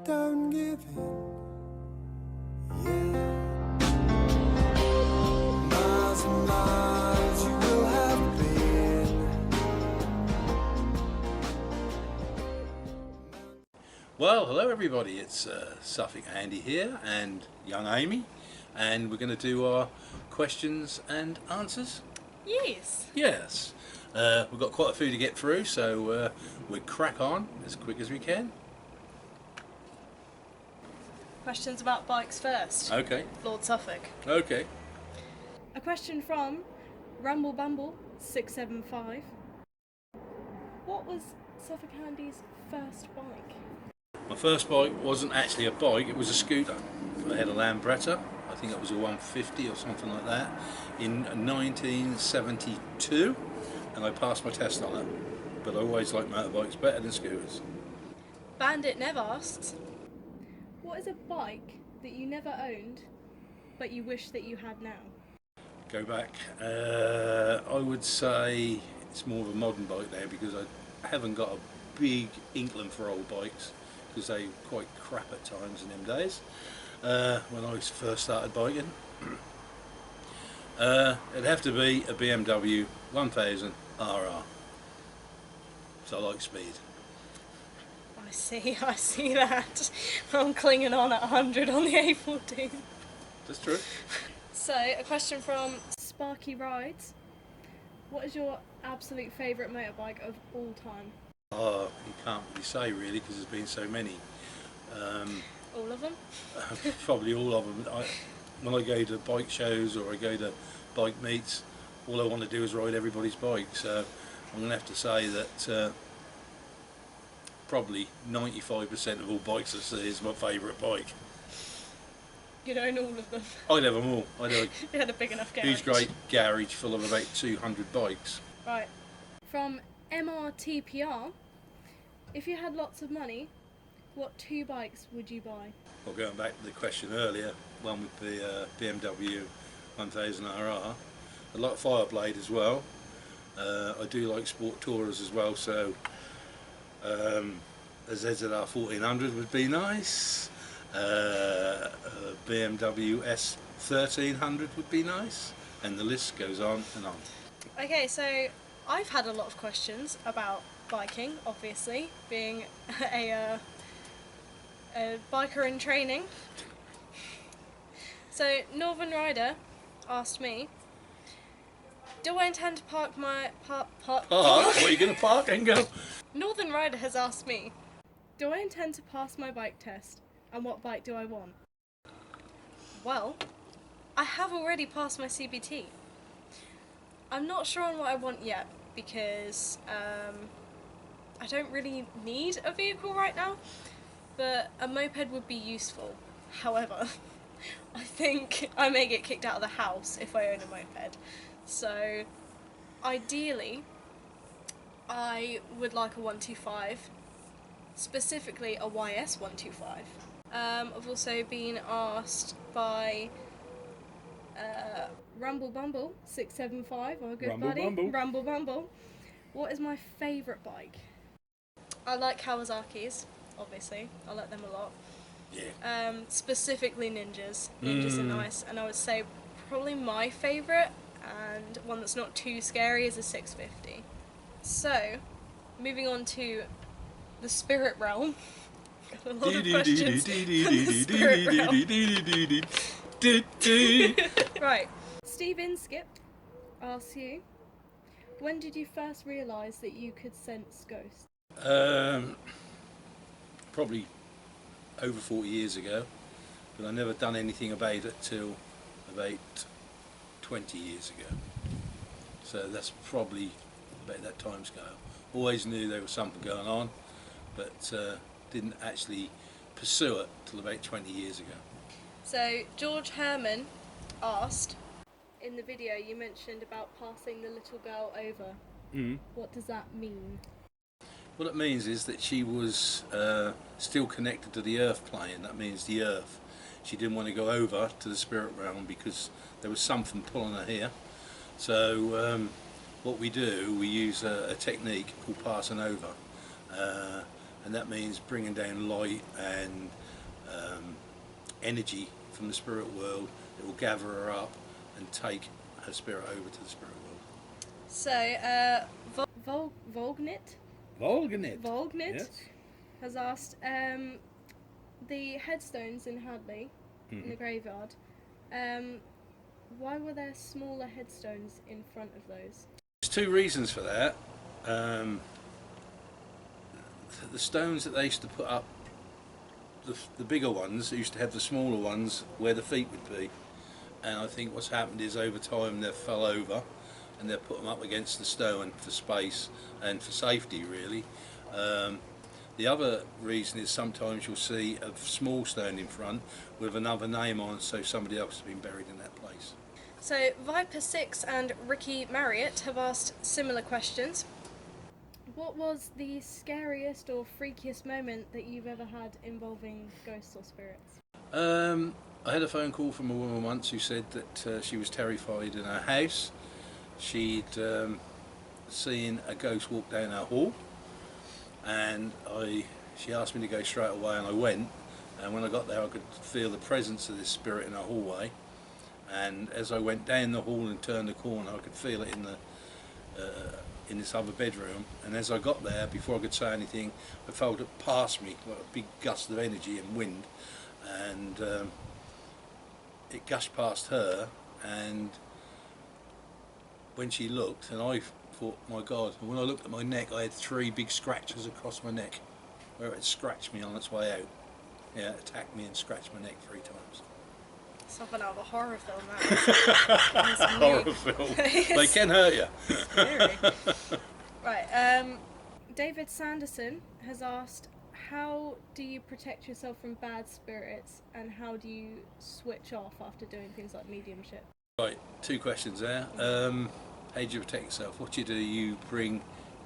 don't give in. Yeah. Miles and miles you will have been. Well, hello everybody, it's Suffolk Andy here and young Amy, and we're going to do our questions and answers. Yes. Yes, we've got quite a few to get through, so we'll crack on as quick as we can. Questions about bikes first. Okay, Lord Suffolk. okay. A question from Rumble Bumble 675. What was Suffolk Andy's first bike? My first bike wasn't actually a bike, it was a scooter. I had a Lambretta, I think it was a 150 or something like that, in 1972, and I passed my test on it. But I always liked motorbikes better than scooters. Bandit Nev asks, what is a bike that you never owned but you wish that you had now? Go back, I would say it's more of a modern bike now because I haven't got a big inkling for old bikes because they were quite crap at times in them days when I first started biking. It'd have to be a BMW 1000 RR, so I like speed. I see that. I'm clinging on at 100 on the A14. That's true. So, a question from Sparky Rides. What is your absolute favourite motorbike of all time? Oh, you can't really say really because there's been so many. All of them? Probably all of them. When I go to bike shows or I go to bike meets, all I want to do is ride everybody's bike. So I'm going to have to say that probably 95% of all bikes I see is my favourite bike. You'd own all of them. I'd have them all. I'd have You had a big enough a garage. huge great garage full of about 200 bikes. Right. From MRTPR, if you had lots of money, what 2 bikes would you buy? Well, going back to the question earlier, one would be BMW 1000 RR. I like Fireblade as well. I do like Sport Tourers as well, so a ZZR 1400 would be nice. A BMW S 1300 would be nice, and the list goes on and on. Okay, so I've had a lot of questions about biking, obviously, being a biker in training. So Northern Rider asked me, do I intend to park my Park? What are you going to park and go? Northern Rider has asked me, do I intend to pass my bike test, and what bike do I want? Well, I have already passed my CBT. I'm not sure on what I want yet because I don't really need a vehicle right now, but a moped would be useful. However, I think I may get kicked out of the house if I own a moped. So, ideally, I would like a 125, specifically a YS 125. I've also been asked by Rumble Bumble 675, our good Rumble buddy, Bumble. Rumble Bumble. What is my favourite bike? I like Kawasaki's, obviously. I like them a lot. Yeah. Specifically Ninjas. Ninjas are nice, and I would say probably my favourite and one that's not too scary is a 650. So, moving on to the spirit realm. Got a lot of questions from the spirit realm. Right. Steve Inskip asks you, when did you first realise that you could sense ghosts? Probably over 40 years ago, but I never done anything about it till about 20 years ago. So that's probably about that time scale. Always knew there was something going on, but didn't actually pursue it till about 20 years ago. So George Herman asked, in the video you mentioned about passing the little girl over. What does that mean? What it means is that she was still connected to the earth plane. That means the earth. She didn't want to go over to the spirit realm because there was something pulling her here. So what we do, we use a technique called passing over, and and that means bringing down light and energy from the spirit world. It will gather her up and take her spirit over to the spirit world. So, Volgnit Volgnit. Yes. has asked, the headstones in Hadley, in the graveyard, why were there smaller headstones in front of those? There's two reasons for that. The stones that they used to put up, the bigger ones, they used to have the smaller ones where the feet would be. And I think what's happened is over time they've fell over and they've put them up against the stone for space and for safety, really. The other reason is sometimes you'll see a small stone in front with another name on, so somebody else has been buried in that place. So Viper6 and Ricky Marriott have asked similar questions. What was the scariest or freakiest moment that you've ever had involving ghosts or spirits? I had a phone call from a woman once who said that she was terrified in her house. She'd seen a ghost walk down her hall, and she asked me to go straight away, and I went. And when I got there, I could feel the presence of this spirit in her hallway. And as I went down the hall and turned the corner, I could feel it in this other bedroom. And as I got there, before I could say anything, I felt it pass me, like a big gust of energy and wind. And it gushed past her, and when she looked, and I thought, my God, and when I looked at my neck, I had 3 big scratches across my neck where it scratched me on its way out. Yeah, it attacked me and scratched my neck 3 times. Something out of a horror film, that. Horror film. They can hurt you. Scary. Right, David Sanderson has asked, how do you protect yourself from bad spirits, and how do you switch off after doing things like mediumship? Right, 2 questions there. How do you protect yourself? What you do, you bring,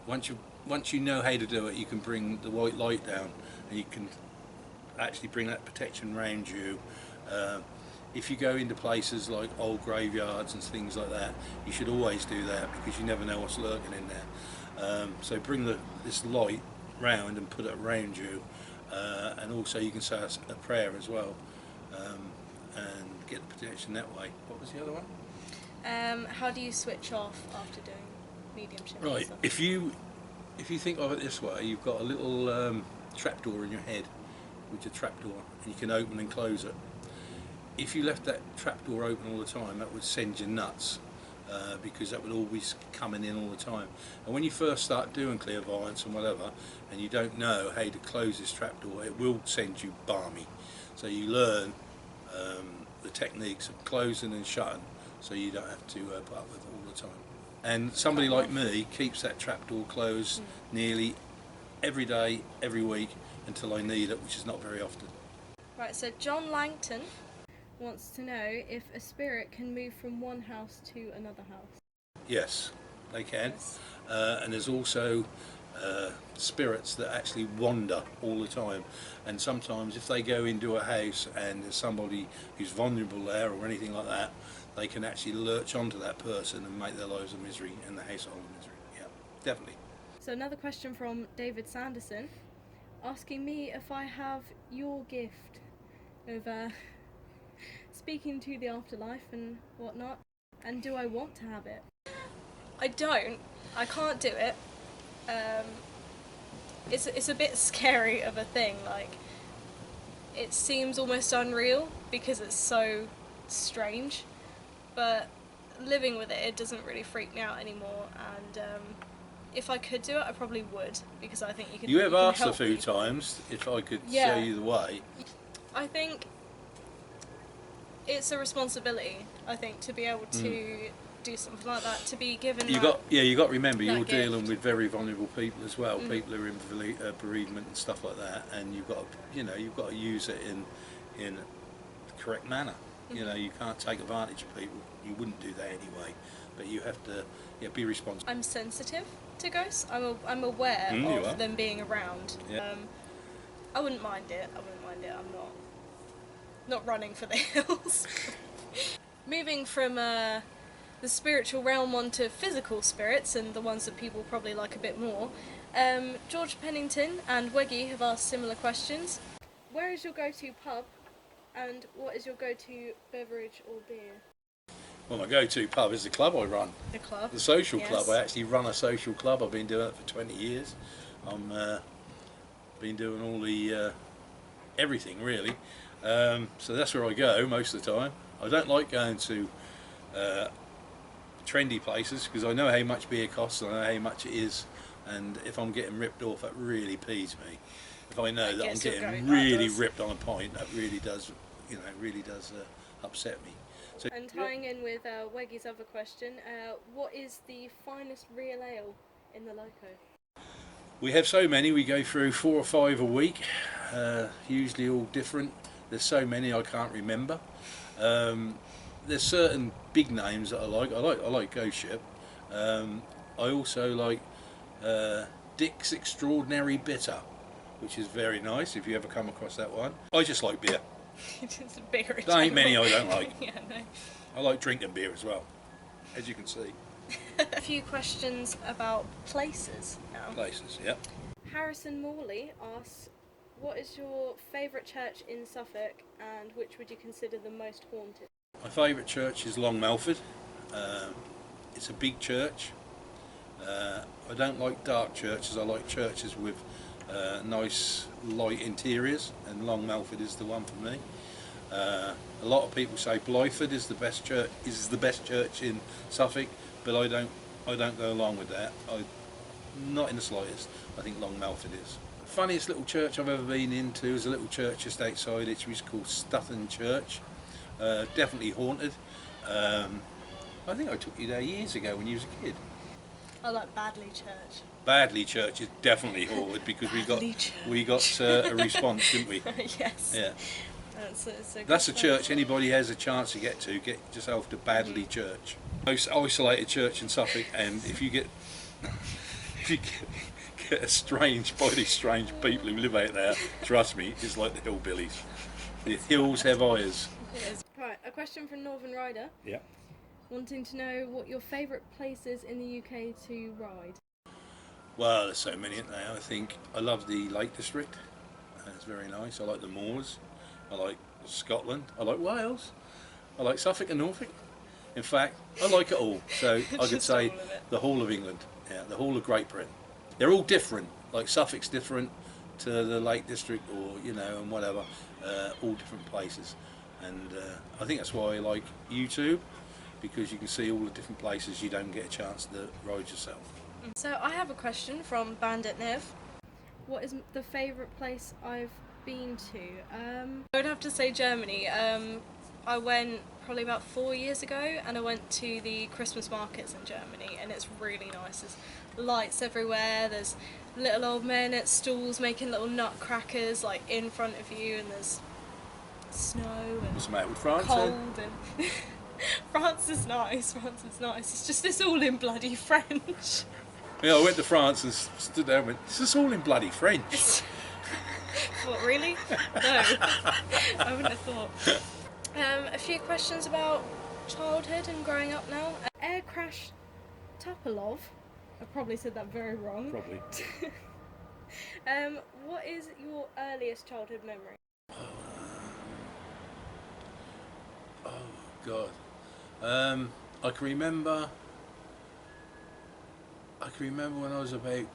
once you know how to do it, you can bring the white light down, and you can actually bring that protection around you. If you go into places like old graveyards and things like that, you should always do that, because you never know what's lurking in there. So bring this light round and put it around you, and also you can say a prayer as well, and get the protection that way. What was the other one? How do you switch off after doing mediumship? Right, stuff? if you think of it this way, you've got a little trapdoor in your head, which is a trapdoor, and you can open and close it. If you left that trapdoor open all the time, that would send you nuts, because that would always coming in all the time. And when you first start doing clairvoyance and whatever, and you don't know how to close this trapdoor, it will send you balmy. So you learn the techniques of closing and shutting, so you don't have to put up with it all the time. And somebody like me keeps that trapdoor closed nearly every day, every week, until I need it, which is not very often. Right, so John Langton wants to know if a spirit can move from one house to another house. Yes, they can. Yes. And there's also spirits that actually wander all the time, and sometimes if they go into a house and there's somebody who's vulnerable there or anything like that, they can actually lurch onto that person and make their lives a misery and the household a misery. Yeah, definitely. So another question from David Sanderson, asking me if I have your gift of speaking to the afterlife and whatnot, and do I want to have it? I don't. I can't do it. It's a bit scary of a thing. Like, it seems almost unreal because it's so strange. But living with it, it doesn't really freak me out anymore. And if I could do it, I probably would, because I think you could. You have asked a few people. times if I could Yeah. show you the way. I think it's a responsibility, I think, to be able to do something like that, to be given You got to remember, that you're dealing gift. with very vulnerable people as well. People who are in bereavement and stuff like that, and you've got to use it in the correct manner. You know, you can't take advantage of people. You wouldn't do that anyway, but you have to be responsible. I'm sensitive to ghosts. I'm aware You are. of them being around. Yeah. I wouldn't mind it. I'm not running for the hills. Moving from the spiritual realm onto physical spirits, and the ones that people probably like a bit more. George Pennington and Weggy have asked similar questions. Where is your go-to pub, and what is your go-to beverage or beer? Well, my go-to pub is the club I run, The club. the social Yes. club. I actually run a social club. I've been doing it for 20 years. I'm been doing all the everything really. So that's where I go most of the time. I don't like going to trendy places because I know how much beer costs and I know how much it is, and if I'm getting ripped off, that really pees me. If I know I that I'm guess you'll getting go, that really does. ripped on a pint, that really does, really does upset me. So And tying in with Weggy's other question, what is the finest real ale in the loco? we have so many. We go through 4 or 5 a week, usually all different. There's so many I can't remember. There's certain big names that I like. I like Ghost Ship. I also like Dick's Extraordinary Bitter, which is very nice if you ever come across that one. I just like beer. Just a beer in There ain't many general. I don't like. Yeah, no. I like drinking beer as well, as you can see. A few questions about places now. Places, yeah. Harrison Morley asks, what is your favourite church in Suffolk, and which would you consider the most haunted? My favourite church is Long Melford. It's a big church. I don't like dark churches. I like churches with nice light interiors, and Long Melford is the one for me. A lot of people say Blyford is the best church. Is the best church in Suffolk, but I don't go along with that. Not in the slightest. I think Long Melford is. The funniest little church I've ever been into is a little church just outside it, which is called Stutton Church. Definitely haunted. I think I took you there years ago when you was a kid. I like Badley Church. Badley Church is definitely haunted because Badley we got a response, didn't we? Yes. Yeah. That's A church anybody has a chance to get to. Get yourself to Badley Church. Most isolated church in Suffolk, and if you get get by these strange people who live out there, trust me, it's like the hillbillies. The hills have eyes. Right, a question from Northern Rider, Yeah. wanting to know what your favourite places in the UK to ride. Well, there's so many now. I think I love the Lake District. It's very nice. I like the moors. I like Scotland. I like Wales. I like Suffolk and Norfolk. In fact, I like it all. So I could Just say all of it. the whole of England. Yeah, the whole of Great Britain. They're all different. Like Suffolk's different to the Lake District, or and whatever. All different places. And I think that's why I like YouTube, because you can see all the different places you don't get a chance to ride yourself. So I have a question from Bandit Nev. What is the favourite place I've been to? I would have to say Germany. I went probably about 4 years ago, and I went to the Christmas markets in Germany, and it's really nice. There's lights everywhere. There's little old men at stalls making little nutcrackers like in front of you, and there's snow and What's the matter with France? cold and France is nice. France is nice. It's just it's all in bloody French. Yeah, I went to France and stood there and went, "This is all in bloody French." What, really? No, I wouldn't have thought. A few questions about childhood and growing up now. Air Crash Topalov. I probably said that very wrong. Probably. What is your earliest childhood memory? Oh God. I can remember when I was about.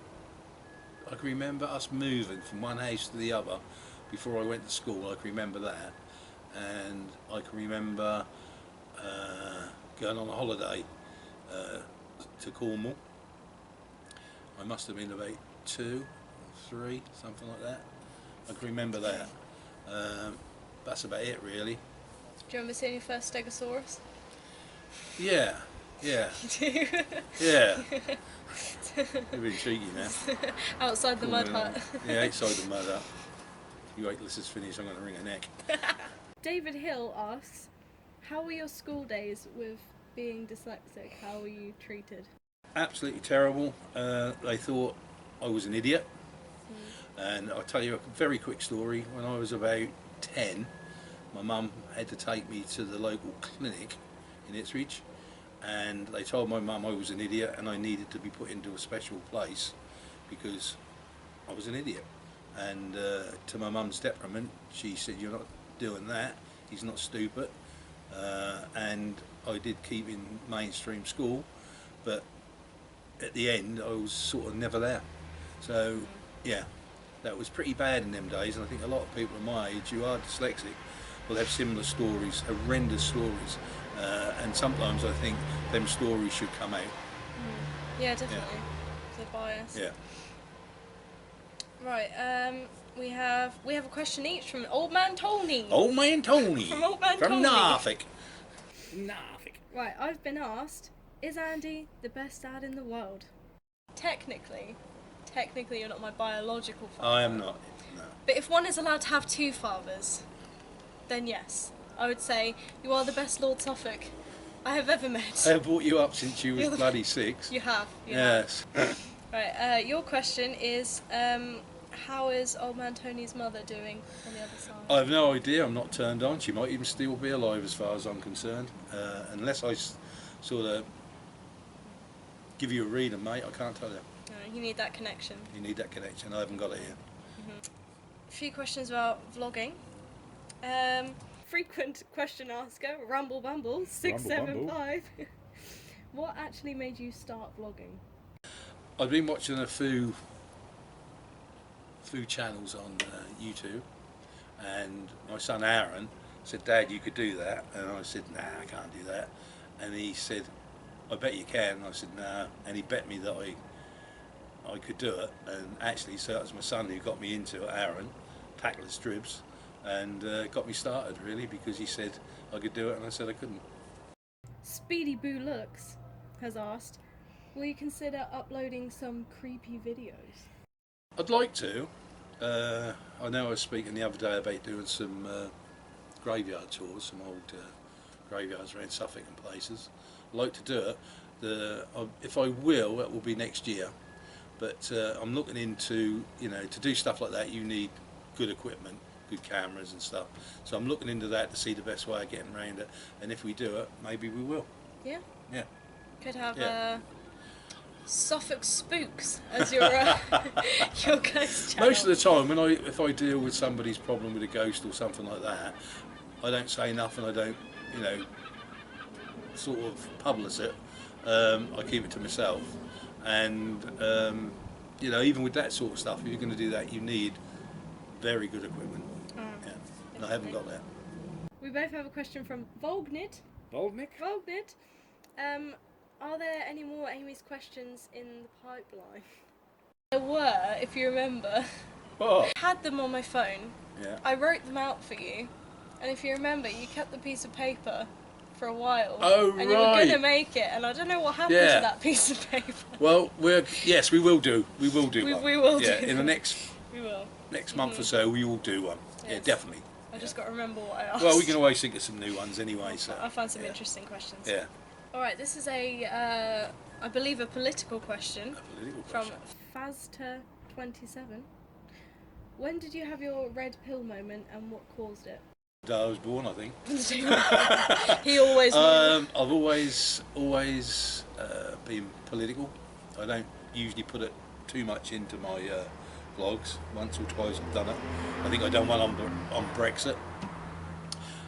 I can remember us moving from one house to the other before I went to school. I can remember that, and I can remember going on a holiday to Cornwall. I must have been about 2, 3, something like that. I can remember that. That's about it, really. Do you remember seeing your first Stegosaurus? Yeah, yeah, You do? yeah. You're being cheeky now. Outside the mud hut. Yeah, outside the mud hut. You wait till this is finished, I'm going to wring a neck. David Hill asks, how were your school days with being dyslexic? How were you treated? Absolutely terrible. They thought I was an idiot. And I'll tell you a very quick story. When I was about 10, my mum had to take me to the local clinic in Ipswich, and they told my mum I was an idiot and I needed to be put into a special place because I was an idiot. And to my mum's detriment, she said, "You're not doing that. He's not stupid." And I did keep in mainstream school, but at the end I was sort of never there. So yeah, that was pretty bad in them days, and I think a lot of people of my age who are dyslexic will have similar stories, horrendous stories, and sometimes I think them stories should come out. Yeah, definitely. The bias. Yeah. Right. We have a question each from Old Man Tony. Old Man Tony From Old Man from Tony. Norfolk. Norfolk. Right. I've been asked, is Andy the best dad in the world? Technically, you're not my biological father. I am not. No. But if one is allowed to have two fathers, then yes, I would say you are the best Lord Suffolk I have ever met. I have brought you up since you was You're the- bloody 6. You have. Yes. Right. Your question is, how is Old Man Tony's mother doing on the other side? I have no idea. I'm not turned on. She might even still be alive as far as I'm concerned. Unless I sort of give you a reading, mate, I can't tell you. You need that connection. You need that connection. I haven't got it here. A few questions about vlogging. Frequent question asker, Rumble Bumble 675. What actually made you start vlogging? I've been watching a few channels on YouTube, and my son Aaron said, "Dad, you could do that," and I said, "Nah, I can't do that." And he said, "I bet you can," and I said, "Nah," and he bet me that I could do it. And actually, so that was my son who got me into it, Aaron, Tackless Dribs, and got me started really, because he said I could do it and I said I couldn't. Speedy Boo Looks has asked, will you consider uploading some creepy videos? I'd like to. I know I was speaking the other day about doing some graveyard tours, some old graveyards around Suffolk and places. I'd like to do it. If I will, it will be next year. But I'm looking into, to do stuff like that, you need good equipment, good cameras and stuff. So I'm looking into that to see the best way of getting around it. And if we do it, maybe we will. Yeah? Yeah. Could have Yeah. Suffolk Spooks as your your ghost channel. Most of the time, if I deal with somebody's problem with a ghost or something like that, I don't say nothing. I don't, sort of publish it. I keep it to myself. And even with that sort of stuff, if you're going to do that, you need very good equipment. Yeah. And I haven't got that. We both have a question from Volgnid. Boldnick? Volgnid. Are there any more Amy's questions in the pipeline? There were, if you remember. Oh. I had them on my phone. Yeah. I wrote them out for you. And if you remember, you kept the piece of paper for a while. Oh, and you were right. going to make it, and I don't know what happened Yeah. to that piece of paper. Well, yes, we will do. We will do one. We will Yeah, do in the that. next We will. month or so, we will do one. Yeah, Yes. definitely. I just got to remember what I asked. Well, we can always think of some new ones anyway. So I found some yeah. interesting questions. Yeah. Alright, this is I believe a political question A political from question. Fazta27. When did you have your red pill moment and what caused it? The day I was born, I think. He always knew. I've always been political. I don't usually put it too much into my vlogs. Once or twice I've done it. I think I've done one on Brexit.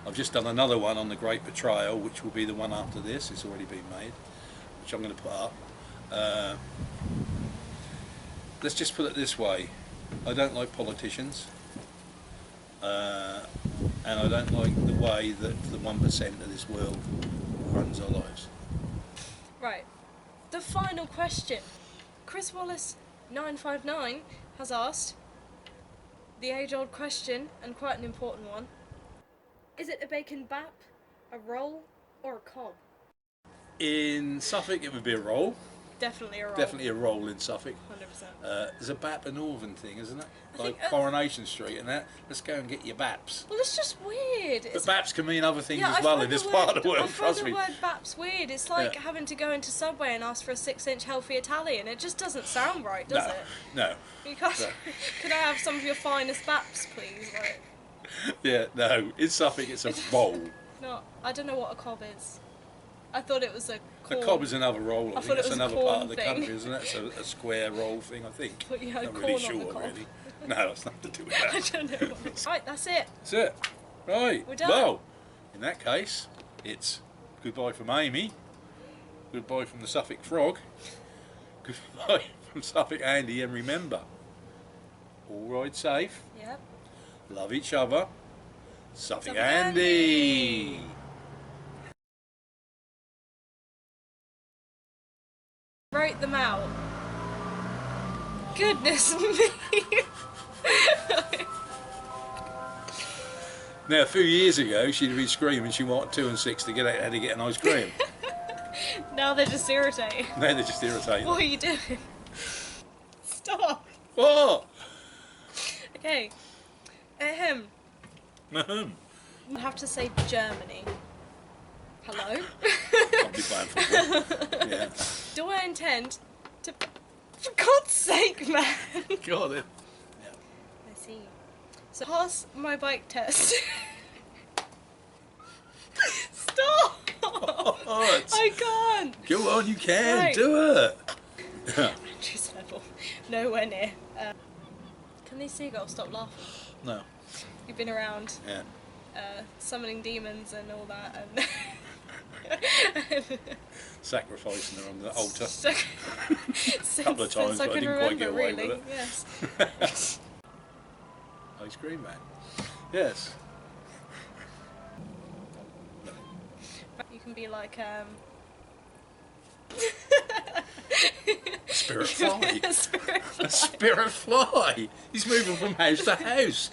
I've just done another one on the Great Betrayal, which will be the one after this. It's already been made, which I'm going to put up. Let's just put it this way. I don't like politicians. And I don't like the way that the 1% of this world runs our lives. Right. The final question. Chris Wallace 959 has asked the age-old question, and quite an important one. Is it a bacon bap, a roll, or a cob? In Suffolk, it would be a roll. Definitely a roll. Definitely a roll in Suffolk. 100%. There's a Bap and Northern thing, isn't it? I Like think, Coronation Street and that. Let's go and get your Baps. Well, it's just weird. But Baps can mean other things I as well find in this the part word- of the world, I find trust the me. word BAP's weird. It's like Yeah. having to go into Subway and ask for a 6-inch healthy Italian. It just doesn't sound right, does No, it? no. You can't. No. Could I have some of your finest BAPs, please? Like, Yeah, no. In Suffolk, it's a roll. no, I don't know what a cob is. I thought it was a The corn. cob is another roll. I I think thought it that's was a another corn part of the thing. country, isn't it? It's a square roll thing, I think. Thought you had Not corn really on the sure, cob. really. No, that's nothing to do with I that. don't know. What it's... Right, that's it. That's it. Right. We're done. Well, in that case, it's goodbye from Amy. Goodbye from the Suffolk Frog. Goodbye from Suffolk Andy. And remember, all ride safe. Yep. Love each other. Suffolk Suffolk Andy. Wrote them out. Goodness me. Now, a few years ago, she'd have been screaming she wanted 2 and 6 to get out how to get an ice cream. Now they're just irritating. Now they're just irritating. What are you doing? Stop. What? Okay. Ahem. Ahem. I have to say Germany. Hello? I'll be playing football. Yeah. Do I intend to... For God's sake, man! Got it. I see. So pass my bike test. Stop! What? I can't! Go on, you can. Right. Do it. Andrew's level. Nowhere near. Can these seagulls stop laughing? No. You've been around Yeah. summoning demons and all that, and Sacrificing her on the altar. since, Couple of times, since I but I can didn't quite remember, get away really. with it. Yes. Ice cream man. Yes. You can be like Spirit fly. Spirit A spirit fly. He's moving from house to house.